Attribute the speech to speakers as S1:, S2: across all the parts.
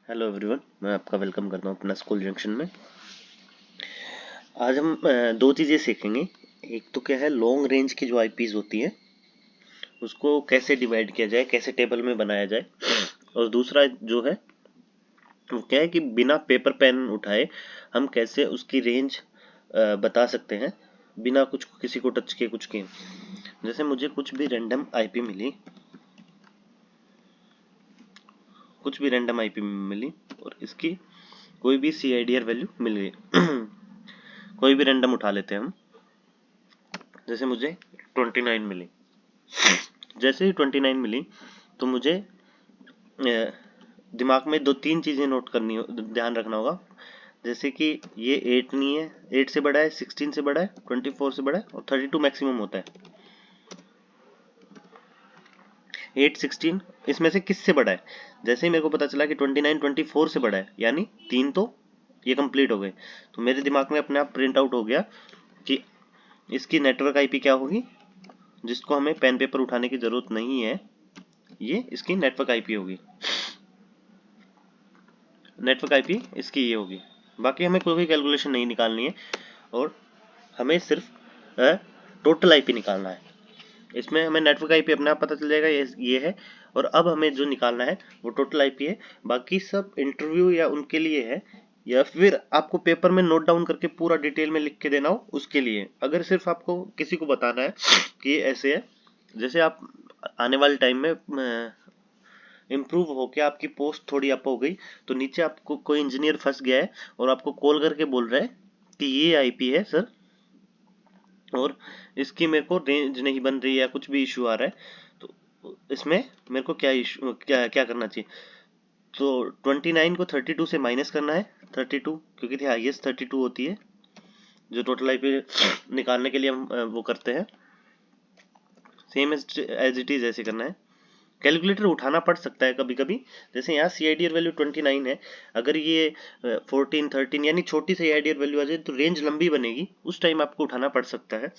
S1: Hello everyone, मैं आपका welcome करता हूँ अपना स्कूल जंक्शन में। आज हम दो चीज़ें सीखेंगे। एक तो क्या है, लॉन्ग रेंज की जो आईपीज होती है उसको कैसे डिवाइड किया जाए, कैसे टेबल में बनाया जाए। और दूसरा जो है वो क्या है कि बिना पेपर पेन उठाए हम कैसे उसकी रेंज बता सकते हैं, बिना कुछ किसी को टच किए कुछ किए। जैसे मुझे कुछ भी रैंडम आईपी मिली और इसकी कोई भी सीआईडीआर वैल्यू मिल गई। कोई भी रैंडम उठा लेते हैं हम। जैसे मुझे 29 मिली। जैसे ही 29 मिली तो मुझे दिमाग में दो तीन चीज़ें नोट करनी ध्यान रखना होगा। जैसे कि ये 8 नहीं है, 8 से बड़ा है, 16 से बड़ा है, 24 से बड़ा है और 32 मैक्सिमम होता है। 8, 16 इसमें से किससे बड़ा है? जैसे ही मेरे को पता चला कि 29 24 से बड़ा है, यानी तीन तो ये कंप्लीट हो गए। तो मेरे दिमाग में अपने आप प्रिंट आउट हो गया कि इसकी नेटवर्क आईपी क्या होगी, जिसको हमें पेन पेपर उठाने की जरूरत नहीं है। ये इसकी नेटवर्क आईपी होगी। नेटवर्क आईपी इसकी ये होगी। बाकी हमें कोई भी कैलकुलेशन नहीं निकालनी है और हमें सिर्फ टोटल आईपी निकालना है। इसमें हमें नेटवर्क आईपी अपने आप पता चल जाएगा, ये है। और अब हमें जो निकालना है वो टोटल आईपी है। बाकी सब इंटरव्यू या उनके लिए है, या फिर आपको पेपर में नोट डाउन करके पूरा डिटेल में लिख के देना हो उसके लिए। अगर सिर्फ आपको किसी को बताना है कि ये ऐसे है, जैसे आप आने वाले टाइम में इम्प्रूव होके आपकी पोस्ट थोड़ी अप हो गई, तो नीचे आपको कोई इंजीनियर फंस गया है और आपको कॉल करके बोल रहा है कि ये आईपी है सर, और इसकी मेरे को रेंज नहीं बन रही है या कुछ भी इशू आ रहा है, तो इसमें मेरे को क्या इशू क्या क्या करना चाहिए। तो 29 को 32 से माइनस करना है। 32 क्योंकि हाईएस्ट 32 होती है, जो टोटल आईपी निकालने के लिए हम वो करते हैं। सेम एज इट इज ऐसे करना है। कैलकुलेटर उठाना पड़ सकता है कभी कभी। जैसे यहाँ सी आई डी आर वैल्यू 29 है, अगर ये 14 13 यानी छोटी सी आई डी आर वैल्यू आ जाए तो रेंज लंबी बनेगी, उस टाइम आपको उठाना पड़ सकता है।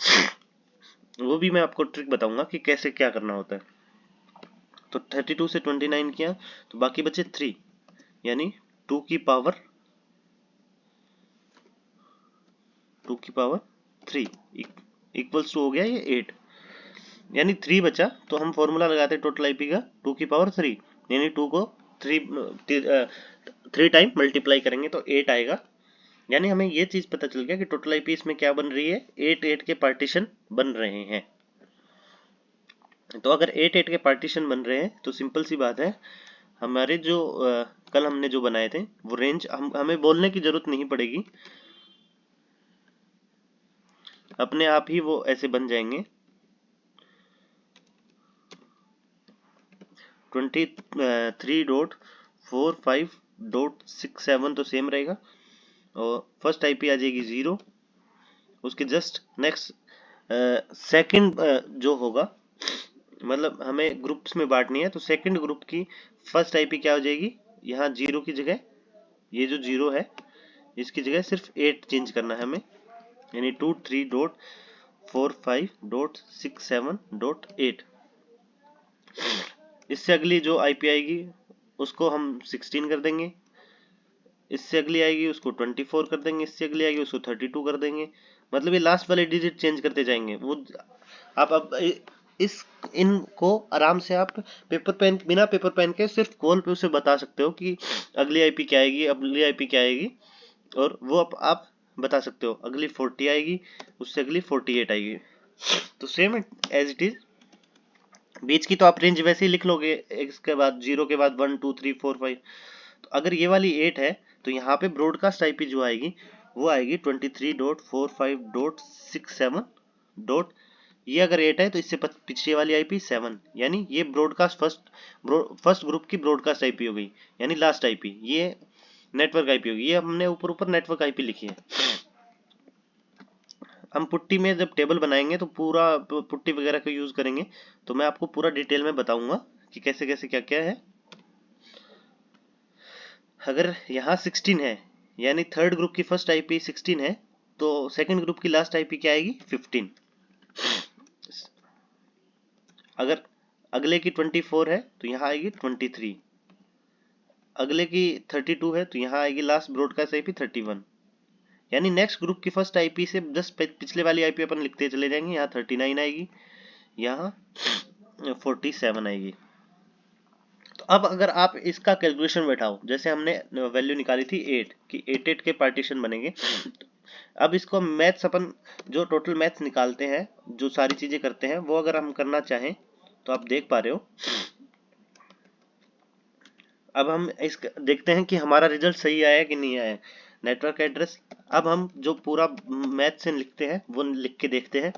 S1: वो भी मैं आपको ट्रिक बताऊंगा कि कैसे क्या करना होता है। तो 32 से 29 किया तो बाकी बचे 3, यानी 2 की पावर 3 इक्वल्स टू हो गया ये 8, यानी 3 बचा। तो हम फॉर्मूला लगाते हैं टोटल आईपी का 2 की पावर 3, यानी 2 को 3 टाइम मल्टीप्लाई करेंगे तो 8 आएगा। यानी हमें ये चीज पता चल गया कि टोटल आईपी इसमें क्या बन रही है, 8 8 के पार्टीशन बन रहे हैं। तो अगर 8 8 के पार्टीशन बन रहे हैं तो सिंपल सी बात है, हमारे जो कल हमने जो बनाए थे वो रेंज हमें बोलने की जरूरत नहीं पड़ेगी, अपने आप ही वो ऐसे बन जाएंगे। 23.45.67 तो सेम रहेगा और फर्स्ट आईपी आ जाएगी 0। उसके जस्ट नेक्स्ट सेकंड जो होगा, मतलब हमें ग्रुप्स में बांटनी है, तो सेकंड ग्रुप की फर्स्ट आईपी क्या हो जाएगी, यहाँ 0 की जगह ये जो 0 है इसकी जगह सिर्फ 8 चेंज करना है हमें, यानी 23.45.67.8। इससे अगली जो आईपी आएगी उसको हम 16 कर देंगे, इससे अगली आएगी उसको 24 कर देंगे, इससे अगली आएगी उसको 32 कर देंगे। मतलब ये लास्ट वाले डिजिट चेंज करते जाएंगे। वो आप अब इस इनको आराम से आप पेपर पेन, बिना पेपर पेन के सिर्फ कॉल पे उसे बता सकते हो कि अगली आईपी क्या आएगी, अगली आईपी क्या आएगी, और वो आप बता सकते हो अगली 40 आएगी, उससे अगली 48 आएगी। तो सेम एज इट इज। बीच की तो आप रेंज वैसे ही लिख लोगे, इसके बाद 0 के बाद 1 2 3 4 5। तो अगर ये वाली 8 है तो यहाँ पे ब्रॉडकास्ट आईपी जो आएगी वो आएगी 23.45.67 डॉट, ये अगर 8 है तो इससे पिछली वाली आईपी 7, यानी ये ब्रॉडकास्ट फर्स्ट ग्रुप की ब्रॉडकास्ट आईपी हो गई, यानी लास्ट आईपी ये नेटवर्क आईपी होगी। ये हमने ऊपर ऊपर नेटवर्क आईपी लिखी है। हम पुट्टी में जब टेबल बनाएंगे तो पूरा पुट्टी वगैरह का यूज करेंगे, तो मैं आपको पूरा डिटेल में बताऊंगा कि कैसे कैसे क्या क्या है। अगर यहाँ 16 है, यानी थर्ड ग्रुप की फर्स्ट आईपी 16 है, तो सेकंड ग्रुप की लास्ट आईपी क्या आएगी 15। अगर अगले की 24 है तो यहाँ आएगी 23। अगले की 32 है, तो यहाँ आएगी लास्ट ब्रॉडकास्ट आईपी 31। यानी नेक्स्ट ग्रुप की फर्स्ट आईपी से जस्ट पिछले वाली आईपी अपन लिखते चले जाएंगे। यहाँ 39 आएगी, यहाँ 47 आएगी। तो अब अगर आप इसका कैलकुलेशन बैठाओ, जैसे हमने वैल्यू निकाली थी 8 कि 8 के पार्टीशन बनेंगे। अब इसको मैथ्स अपन जो टोटल मैथ्स निकालते हैं, जो सारी चीजें करते हैं, वो अगर हम करना चाहें तो आप देख पा रहे हो। अब हम इस देखते हैं कि हमारा रिजल्ट सही आया कि नहीं आया। नेटवर्क एड्रेस, अब हम जो पूरा मैथ से लिखते हैं वो लिख के देखते हैं।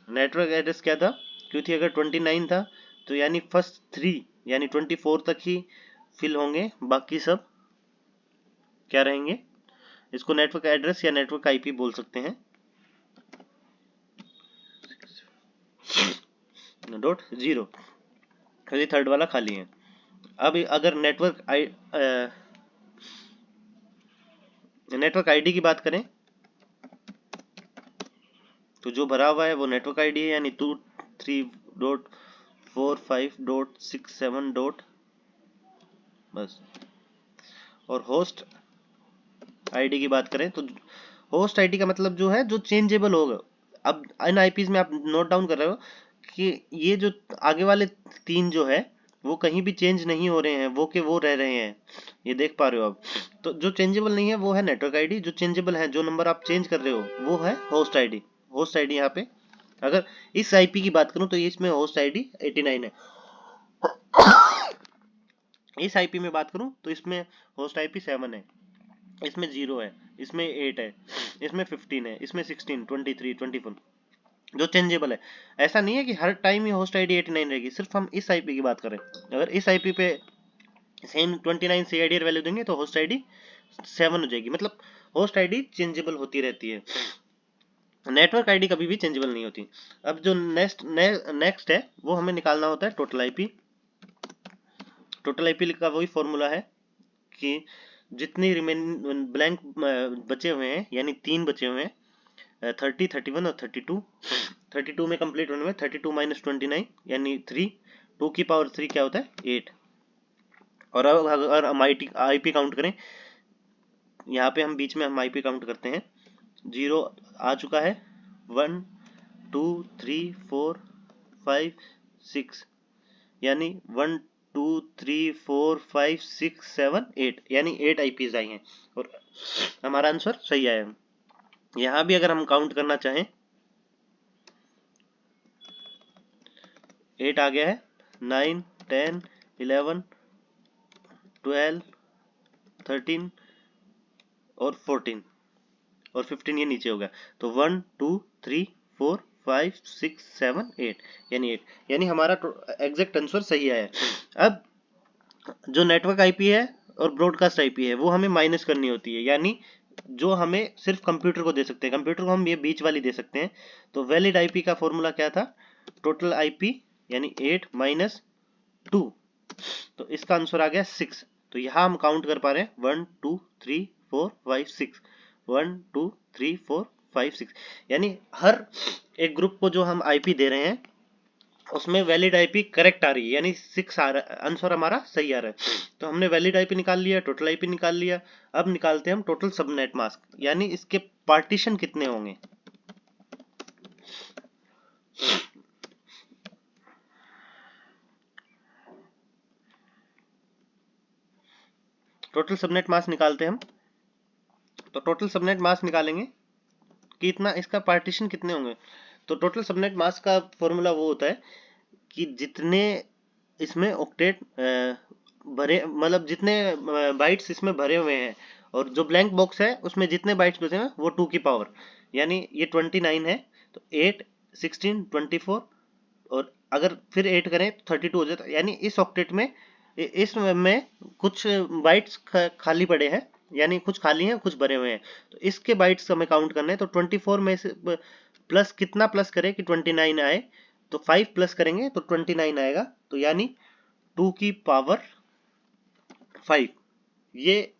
S1: नेटवर्क एड्रेस क्या था, क्योंकि अगर 29 था तो यानी फर्स्ट 3 यानी 24 तक ही फिल होंगे, बाकी सब क्या रहेंगे। इसको नेटवर्क एड्रेस या नेटवर्क आईपी बोल सकते हैं। डॉट 0 थर्ड वाला खाली है। अब अगर नेटवर्क आईडी की बात करें तो जो भरा हुआ है वो नेटवर्क आईडी है, यानी 23.45.67. बस। और होस्ट आईडी की बात करें तो होस्ट आईडी का मतलब जो है जो चेंजेबल होगा। अब इन आईपीज में आप नोट डाउन कर रहे हो कि ये जो आगे वाले 3 जो है वो कहीं भी चेंज नहीं हो रहे हैं, वो के वो रह रहे हैं, ये देख पा रहे हो आप। तो जो चेंजेबल नहीं है वो है नेटवर्क आईडी, जो चेंजेबल है, जो नंबर आप चेंज कर रहे हो वो है होस्ट आईडी। होस्ट आईडी यहाँ पे अगर इस आईपी की बात करूं तो इसमें होस्ट आईडी 89 है। इस आईपी में बात करूं तो इसमें होस्ट आईपी 7 है, इसमें 0 है, इसमें 8 है, इसमें 15 है, इसमें 16, 23, 24 जो चेंजेबल है। ऐसा नहीं है कि हर टाइम ही होस्ट आईडी 89 रहेगी। सिर्फ हम इस आईपी की बात करें, अगर इस आईपी पे सेम 29 से आईडी वैल्यू देंगे तो होस्ट आईडी 7 हो जाएगी। मतलब होस्ट आईडी चेंजेबल होती रहती है, नेटवर्क आईडी कभी भी चेंजेबल नहीं होती। अब जो नेक्स्ट है वो हमें निकालना होता है टोटल आईपी। टोटल आईपी का वही फॉर्मूला है कि जितनी ब्लैंक बचे हुए हैं, यानी 3 बचे हुए हैं, 30, 31 और 32। 32 में कंप्लीट होने में 32 माइनस 29 यानी 3, 2 की पावर 3 क्या होता है 8। और अब अगर हम आईपी काउंट करें, यहाँ पे हम बीच में हम आईपी काउंट करते हैं, 0 आ चुका है, 1 2 3 4 5 6 यानी 1 2 3 4 5 6 7 8 यानी 8 आईपीज आई हैं और हमारा आंसर सही आया। यहाँ भी अगर हम काउंट करना चाहें 8 आ गया है, 9 10 11 12 13 और 14 और 15 ये नीचे हो गया। तो 1 2 3 4 5 6 7 8 यानी 8 यानी हमारा एग्जैक्ट आंसर सही आया। अब जो नेटवर्क आईपी है और ब्रॉडकास्ट आईपी है वो हमें माइनस करनी होती है, यानी जो हमें सिर्फ कंप्यूटर को दे सकते हैं, कंप्यूटर को हम ये बीच वाली दे सकते हैं। तो वैलिड आईपी का फॉर्मूला क्या था, टोटल आईपी यानी 8 माइनस 2, तो इसका आंसर आ गया 6। तो यहाँ हम काउंट कर पा रहे हैं 1 2 3 4 5 6, 1 2 3 4 5 6 यानी हर एक ग्रुप को जो हम आईपी दे रहे हैं उसमें वैलिड आईपी करेक्ट आ रही है, यानी 6 आ रहा है, आंसर हमारा सही आ रहा है। तो हमने वैलिड आईपी निकाल लिया, टोटल आईपी निकाल लिया। अब निकालते हैं हम टोटल सबनेट मास्क, यानी इसके पार्टीशन कितने होंगे। टोटल सबनेट मास्क निकालते हैं हम, तो टोटल सबनेट मास्क निकालेंगे कि इतना इसका पार्टीशन कितने होंगे। तो टोटल सबनेट मास्क का फॉर्मूला वो होता है कि जितने इसमें ऑक्टेट भरे, मतलब जितने बाइट्स इसमें भरे हुए हैं और जो ब्लैंक बॉक्स है उसमें जितने बाइट्स बचे हैं वो 2 की पावर, यानी ये 29 है तो 8 16 24 और अगर फिर 8 करें तो 32 हो जाता है। यानी इस ऑक्टेट में इसमें कुछ बाइट्स खाली पड़े हैं, यानी कुछ खाली हैं कुछ भरे हुए हैं, तो इसके बाइट्स हमें काउंट करने हैं। तो 24 में से प्लस कितना प्लस करें कि 29 आए, तो 5 प्लस करेंगे तो 29 आएगा, तो यानी 2 की पावर 5। ये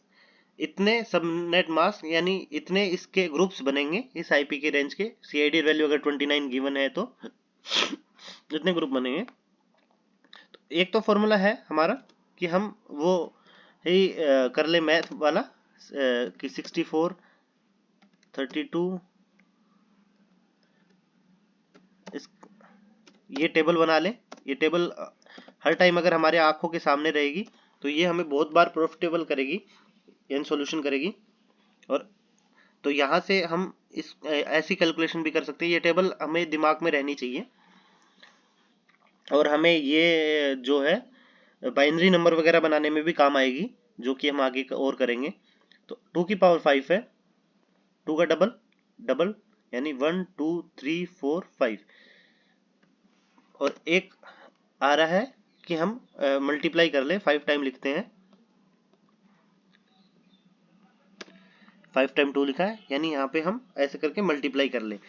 S1: इतने सबनेट मास्क यानी इतने इसके ग्रुप्स बनेंगे इस आईपी के रेंज के। सीआईडी वैल्यू अगर 29 गिवन है तो इतने ग्रुप बनेंगे। तो एक तो फॉर्मूला है हमारा कि हम वो ही कर ले मैथ वाला कि 64 32 ये टेबल बना ले। ये टेबल हर टाइम अगर हमारे आंखों के सामने रहेगी तो ये हमें बहुत बार प्रॉफिटेबल करेगी, यानी सॉल्यूशन करेगी। और तो यहाँ से हम इस ऐसी कैलकुलेशन भी कर सकते हैं। ये टेबल हमें दिमाग में रहनी चाहिए और हमें ये जो है बाइनरी नंबर वगैरह बनाने में भी काम आएगी, जो कि हम आगे और करेंगे। तो 2 की पावर 5 है, 2 का डबल डबल यानी 1 2 3 4 5, और एक आ रहा है कि हम मल्टीप्लाई कर ले, 5 टाइम लिखते हैं, 5 टाइम 2 लिखा है, यानी यहाँ पे हम ऐसे करके मल्टीप्लाई कर ले।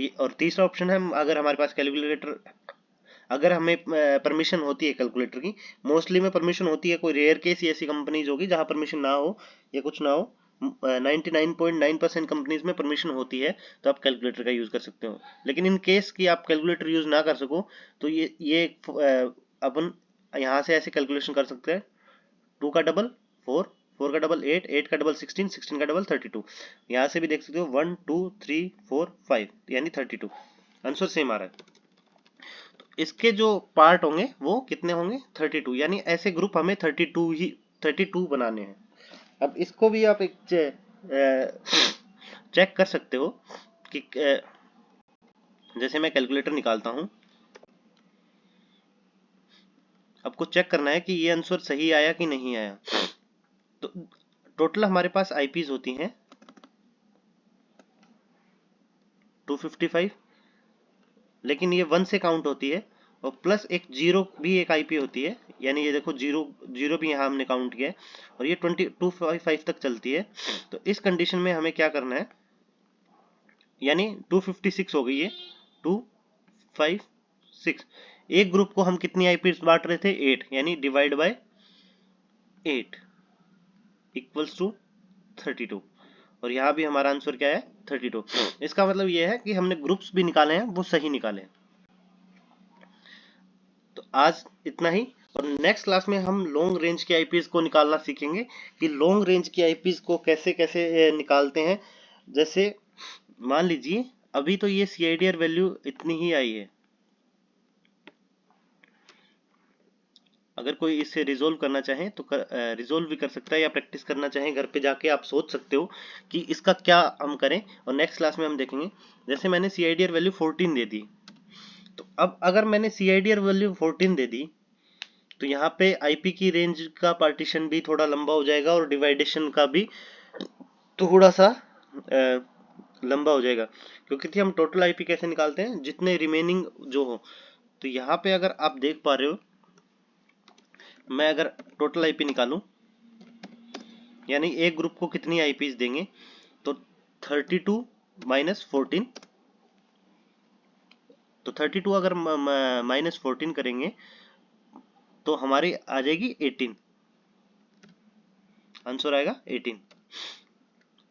S1: और तीसरा ऑप्शन है, अगर हमारे पास कैलकुलेटर, अगर हमें परमिशन होती है कैलकुलेटर की, मोस्टली में परमिशन होती है, कोई रेयर केस ही ऐसी कंपनीज होगी जहाँ परमिशन ना हो या कुछ ना हो, 99.9% कंपनीज में परमिशन होती है, तो आप कैलकुलेटर का यूज कर सकते हो। लेकिन इन केस कि आप कैलकुलेटर यूज ना कर सको तो ये अपन यहाँ से ऐसे कैलकुलेशन कर सकते हैं। 2 का डबल 4, 4 का डबल 8, 8 का डबल 16, 16 का डबल 32। यहाँ से भी देख सकते हो 1 2 3 4 5 यानी 32। आंसर सेम आ रहा है। तो इसके जो पार्ट होंगे वो कितने होंगे? 32, यानी ऐसे ग्रुप हमें 32 बनाने हैं। अब इसको भी आप एक चेक कर सकते हो कि जैसे मैं कैलकुलेटर निकालता हूं, आपको चेक करना है कि ये आंसर सही आया कि नहीं आया। तो टोटल हमारे पास आईपीज होती हैं 255, लेकिन ये 1 से काउंट होती है, और प्लस एक जीरो भी एक आईपी होती है, यानी ये देखो जीरो जीरो भी यहाँ हमने काउंट किया है, और ये 255 तक चलती है। तो इस कंडीशन में हमें क्या करना है, यानी 256 हो गई है, 256। एक ग्रुप को हम कितनी आईपी बांट रहे थे? 8, यानी डिवाइड बाय 8 इक्वल्स टू 32, और यहाँ भी हमारा आंसर क्या है? 32। इसका मतलब ये है कि हमने ग्रुप्स भी निकाले हैं वो सही निकाले हैं। तो आज इतना ही, और नेक्स्ट क्लास में हम लॉन्ग रेंज के आईपीएस को निकालना सीखेंगे कि लॉन्ग रेंज के आईपीएस को कैसे कैसे निकालते हैं। जैसे मान लीजिए अभी तो ये सीआईडीआर वैल्यू इतनी ही आई है, अगर कोई इसे रिजोल्व करना चाहे तो रिजोल्व भी कर सकता है, या प्रैक्टिस करना चाहे घर पे जाके आप सोच सकते हो कि इसका क्या हम करें, और नेक्स्ट क्लास में हम देखेंगे। जैसे मैंने सीआईडीआर वैल्यू 14 दे दी, तो अब अगर मैंने सीआईडीआर वैल्यू 14 दे दी तो यहाँ पे आईपी की रेंज का पार्टीशन भी थोड़ा लंबा हो जाएगा, और डिवाइडेशन का भी थोड़ा सा लंबा हो जाएगा, क्योंकि हम टोटल आईपी कैसे निकालते हैं? जितने रिमेनिंग जो हो। तो यहाँ पे अगर आप देख पा रहे हो, मैं अगर टोटल आईपी निकालूं, यानी एक ग्रुप को कितनी आईपीज देंगे, तो 32 माइनस 14, तो 32 अगर माइनस 14 करेंगे तो हमारी आ जाएगी 18, आंसर आएगा 18।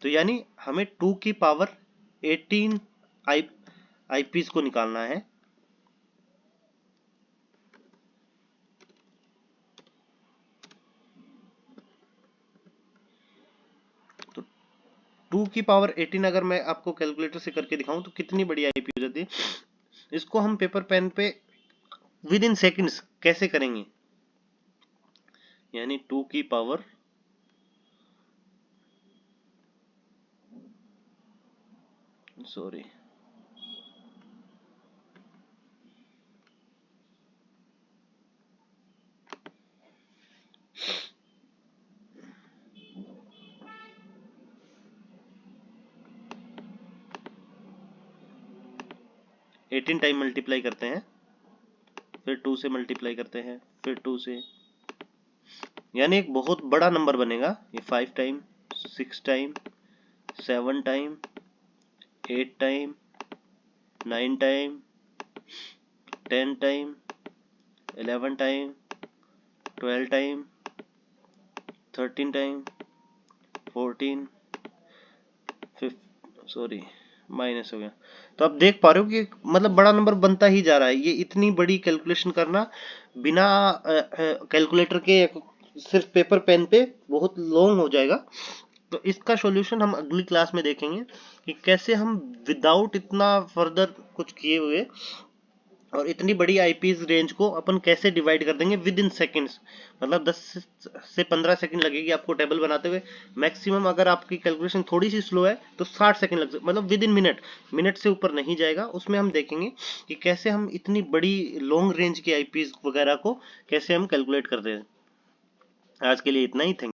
S1: तो यानी हमें 2 की पावर 18 आईपीज को निकालना है। तो 2 की पावर 18 अगर मैं आपको कैलकुलेटर से करके दिखाऊं तो कितनी बड़ी आईपी हो जाती है। इसको हम पेपर पेन पे विद इन सेकेंड्स कैसे करेंगे, यानी 2 की पावर सॉरी 18 टाइम मल्टीप्लाई करते हैं, फिर 2 से मल्टीप्लाई करते हैं, फिर 2 से, यानी एक बहुत बड़ा नंबर बनेगा ये। 5 time, 6 time, 7 time, 8 time, 9 time, 10 time, 11 time, 12 time, 13 time, 14, sorry minus हो गया। तो आप देख पा रहे हो कि मतलब बड़ा नंबर बनता ही जा रहा है। ये इतनी बड़ी कैलकुलेशन करना बिना कैलकुलेटर के सिर्फ पेपर पेन पे बहुत लॉन्ग हो जाएगा। तो इसका सॉल्यूशन हम अगली क्लास में देखेंगे कि कैसे हम विदाउट इतना फर्दर कुछ किए हुए और इतनी बड़ी आईपीएस रेंज को अपन कैसे डिवाइड कर देंगे विद इन सेकेंड्स। मतलब 10 से 15 सेकंड लगेगी आपको टेबल बनाते हुए। मैक्सिमम अगर आपकी कैलकुलेशन थोड़ी सी स्लो है तो 60 सेकंड लग सकते, मतलब विद इन मिनट से ऊपर नहीं जाएगा। उसमें हम देखेंगे कि कैसे हम इतनी बड़ी लॉन्ग रेंज की आईपीएस वगैरह को कैसे हम कैलकुलेट करते हैं। आज के लिए इतना ही। थैंक